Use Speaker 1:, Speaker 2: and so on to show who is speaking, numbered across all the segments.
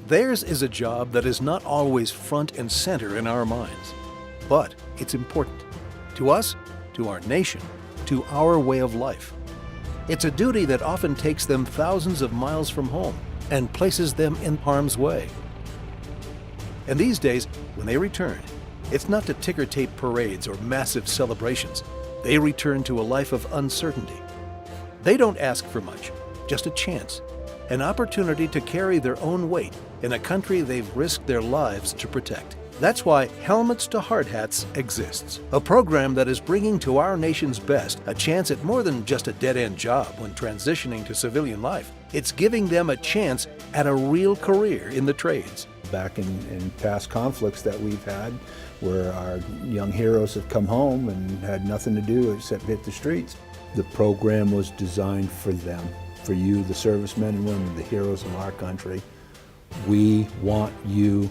Speaker 1: Theirs is a job that is not always front and center in our minds, but it's important to us, to our nation, to our way of life. It's a duty that often takes them thousands of miles from home and places them in harm's way. And these days, when they return, it's not to ticker tape parades or massive celebrations. They return to a life of uncertainty. They don't ask for much, just a chance, an opportunity to carry their own weight in a country they've risked their lives to protect. That's why Helmets to Hardhats exists, a program that is bringing to our nation's best a chance at more than just a dead-end job when transitioning to civilian life. It's giving them a chance at a real career in the trades.
Speaker 2: Back in past conflicts that we've had, where our young heroes have come home and had nothing to do except hit the streets. The program was designed for them, for you, the servicemen and women, the heroes of our country. We want you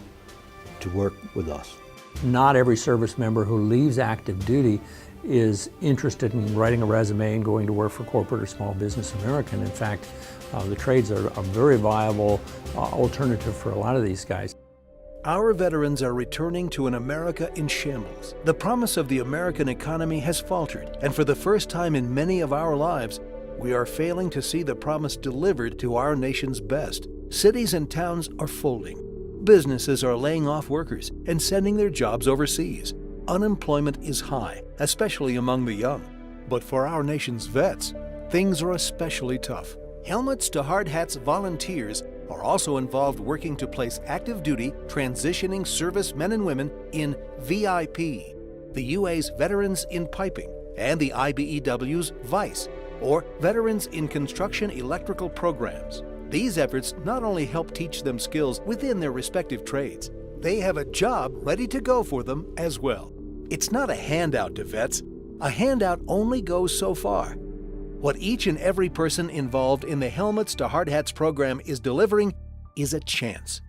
Speaker 2: to work with us.
Speaker 3: Not every service member who leaves active duty is interested in writing a resume and going to work for corporate or small business America. And in fact, the trades are a very viable alternative for a lot of these guys.
Speaker 1: Our veterans are returning to an America in shambles. The promise of the American economy has faltered, and for the first time in many of our lives, we are failing to see the promise delivered to our nation's best. Cities and towns are folding. Businesses are laying off workers and sending their jobs overseas. Unemployment is high, especially among the young. But for our nation's vets, things are especially tough. Helmets to Hardhats volunteers are also involved working to place active duty transitioning service men and women in VIP, the UA's Veterans in Piping, and the IBEW's VICE, or Veterans in Construction Electrical Programs. These efforts not only help teach them skills within their respective trades, they have a job ready to go for them as well. It's not a handout to vets. A handout only goes so far. What each and every person involved in the Helmets to Hardhats program is delivering is a chance.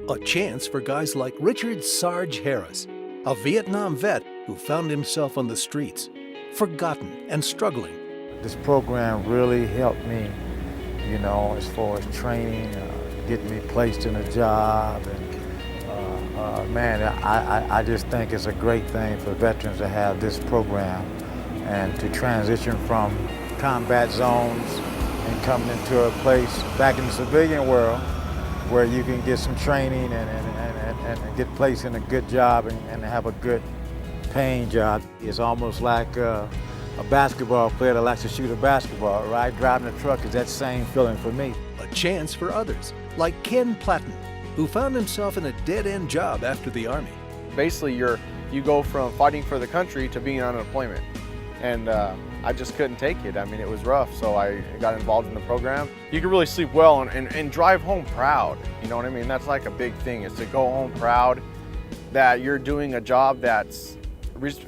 Speaker 1: A chance for guys like Richard Sarge Harris, a Vietnam vet who found himself on the streets, forgotten and struggling.
Speaker 4: This program really helped me, you know, as far as training, getting me placed in a job. And man, I just think it's a great thing for veterans to have this program and to transition from combat zones and coming into a place back in the civilian world where you can get some training and get placed in a good job and have a good paying job. It's almost like a basketball player that likes to shoot a basketball, right? Driving a truck is that same feeling for me.
Speaker 1: A chance for others, like Ken PLATTEN, who found himself in a dead-end job after the Army.
Speaker 5: Basically, you go from fighting for the country to being on unemployment. And I just couldn't take it. I mean, it was rough, so I got involved in the program. You can really sleep well and drive home proud, you know what I mean? That's like a big thing, is to go home proud that you're doing a job that's,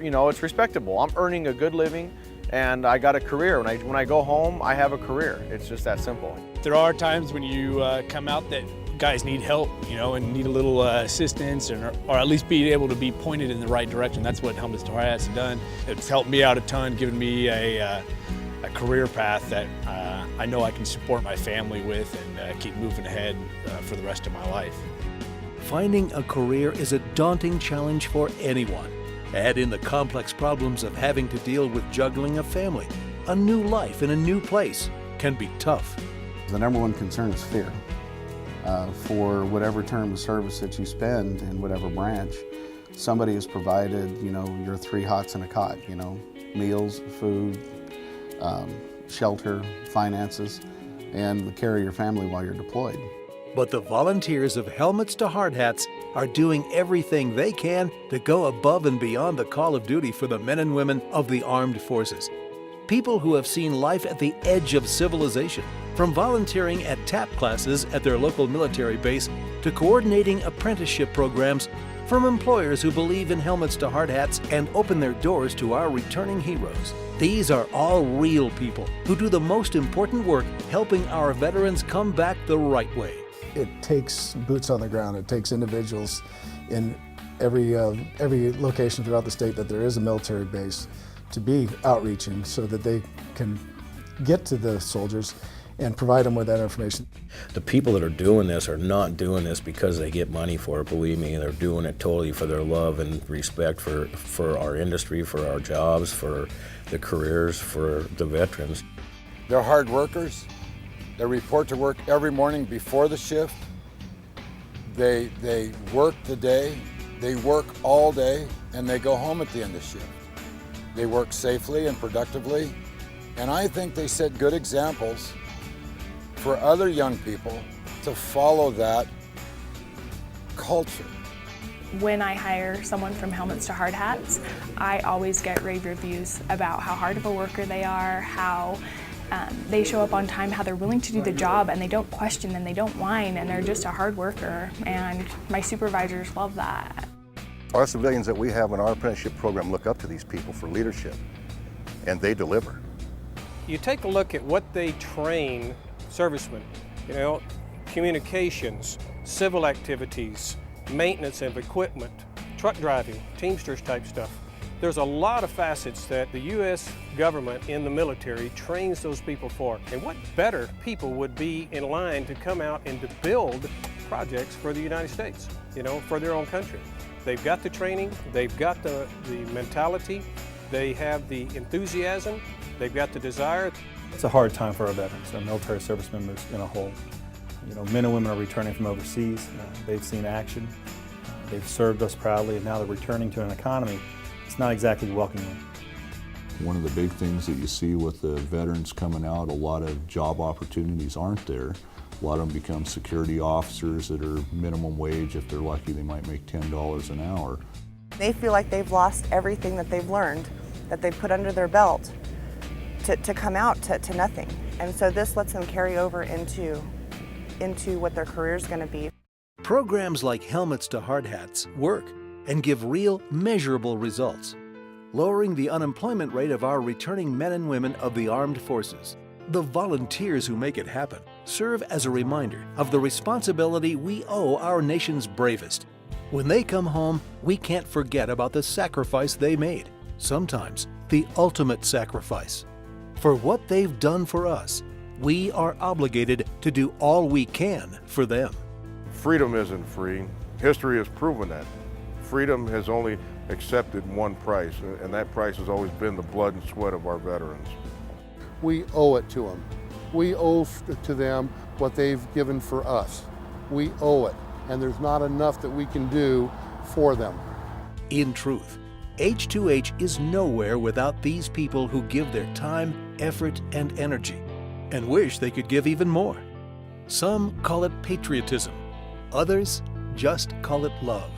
Speaker 5: you know, it's respectable. I'm earning a good living and I got a career. When I go home, I have a career. It's just that simple.
Speaker 6: There are times when you come out that guys need help, you know, and need a little assistance or at least be able to be pointed in the right direction. That's what Helmets to Hardhats has done. It's helped me out a ton, given me a career path that I know I can support my family with and keep moving ahead for the rest of my life.
Speaker 1: Finding a career is a daunting challenge for anyone. Add in the complex problems of having to deal with juggling a family. A new life in a new place can be tough.
Speaker 7: The number one concern is fear. For whatever term of service that you spend in whatever branch, somebody has provided, you know, your 3 hots and a cot, you know, meals, food, shelter, finances, and the care of your family while you're deployed.
Speaker 1: But the volunteers of Helmets to Hardhats are doing everything they can to go above and beyond the call of duty for the men and women of the armed forces. People who have seen life at the edge of civilization, from volunteering at TAP classes at their local military base to coordinating apprenticeship programs, from employers who believe in Helmets to Hardhats and open their doors to our returning heroes. These are all real people who do the most important work helping our veterans come back the right way.
Speaker 8: It takes boots on the ground. It takes individuals in every location throughout the state that there is a military base to be outreaching so that they can get to the soldiers and provide them with that information.
Speaker 9: The people that are doing this are not doing this because they get money for it, believe me. They're doing it totally for their love and respect for our industry, for our jobs, for the careers, for the veterans.
Speaker 10: They're hard workers. They report to work every morning before the shift. They work the day, they work all day, and they go home at the end of shift. They work safely and productively, and I think they set good examples for other young people to follow that culture.
Speaker 11: When I hire someone from helmets to hard hats, I always get rave reviews about how hard of a worker they are, how they show up on time, how they're willing to do the job, and they don't question and they don't whine, and they're just a hard worker, and my supervisors love that.
Speaker 12: Our civilians that we have in our apprenticeship program look up to these people for leadership, and they deliver.
Speaker 13: You take a look at what they train servicemen, communications, civil activities, maintenance of equipment, truck driving, Teamsters type stuff. There's a lot of facets that the U.S. government in the military trains those people for. And what better people would be in line to come out and to build projects for the United States, for their own country. They've got the training, they've got the mentality, they have the enthusiasm, they've got the desire.
Speaker 14: It's a hard time for our veterans, our military service members in a whole. Men and women are returning from overseas. They've seen action. They've served us proudly, and now they're returning to an economy. It's not exactly welcoming.
Speaker 15: One of the big things that you see with the veterans coming out, a lot of job opportunities aren't there. A lot of them become security officers that are minimum wage. If they're lucky, they might make $10 an hour.
Speaker 16: They feel like they've lost everything that they've learned, that they've put under their belt to come out to nothing. And so this lets them carry over into what their career is going to be.
Speaker 1: Programs like Helmets to Hard Hats work and give real, measurable results, lowering the unemployment rate of our returning men and women of the armed forces. The volunteers who make it happen serve as a reminder of the responsibility we owe our nation's bravest. When they come home, we can't forget about the sacrifice they made, sometimes the ultimate sacrifice. For what they've done for us, we are obligated to do all we can for them.
Speaker 12: Freedom isn't free. History has proven that. Freedom has only accepted one price, and that price has always been the blood and sweat of our veterans.
Speaker 17: We owe it to them. We owe to them what they've given for us. We owe it, and there's not enough that we can do for them.
Speaker 1: In truth, H2H is nowhere without these people who give their time, effort, and energy, and wish they could give even more. Some call it patriotism. Others just call it love.